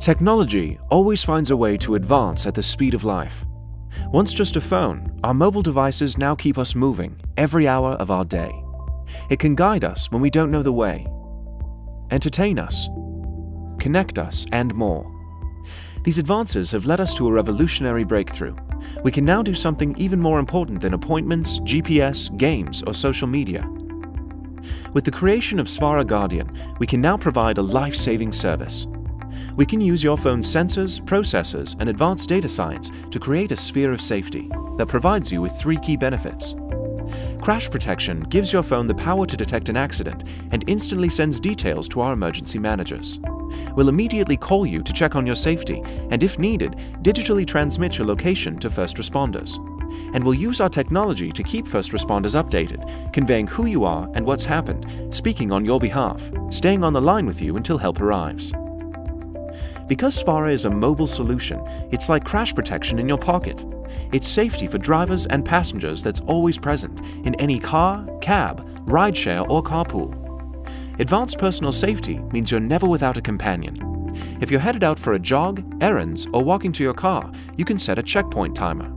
Technology always finds a way to advance at the speed of life. Once just a phone, our mobile devices now keep us moving every hour of our day. It can guide us when we don't know the way, entertain us, connect us, and more. These advances have led us to a revolutionary breakthrough. We can now do something even more important than appointments, GPS, games, or social media. With the creation of Sfara Guardian, we can now provide a life-saving service. We can use your phone's sensors, processors, and advanced data science to create a sphere of safety that provides you with 3 key benefits. Crash protection gives your phone the power to detect an accident and instantly sends details to our emergency managers. We'll immediately call you to check on your safety and, if needed, digitally transmit your location to first responders. And we'll use our technology to keep first responders updated, conveying who you are and what's happened, speaking on your behalf, staying on the line with you until help arrives. Because Sfara is a mobile solution, it's like crash protection in your pocket. It's safety for drivers and passengers that's always present in any car, cab, rideshare, or carpool. Advanced personal safety means you're never without a companion. If you're headed out for a jog, errands, or walking to your car, you can set a checkpoint timer.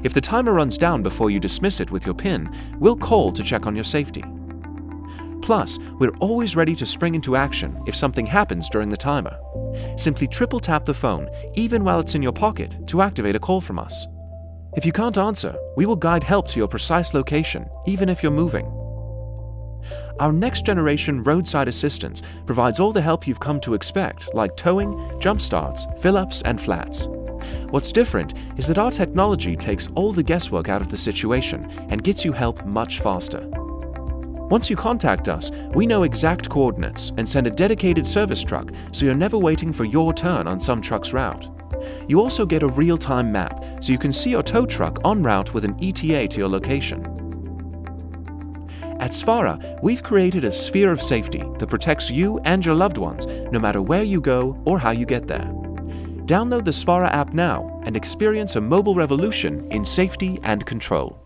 If the timer runs down before you dismiss it with your PIN, we'll call to check on your safety. Plus, we're always ready to spring into action if something happens during the timer. Simply triple tap the phone, even while it's in your pocket, to activate a call from us. If you can't answer, we will guide help to your precise location, even if you're moving. Our next-generation roadside assistance provides all the help you've come to expect, like towing, jump starts, fill-ups, and flats. What's different is that our technology takes all the guesswork out of the situation and gets you help much faster. Once you contact us, we know exact coordinates and send a dedicated service truck, so you're never waiting for your turn on some truck's route. You also get a real-time map, so you can see your tow truck en route with an ETA to your location. At Sfara, we've created a sphere of safety that protects you and your loved ones, no matter where you go or how you get there. Download the Sfara app now and experience a mobile revolution in safety and control.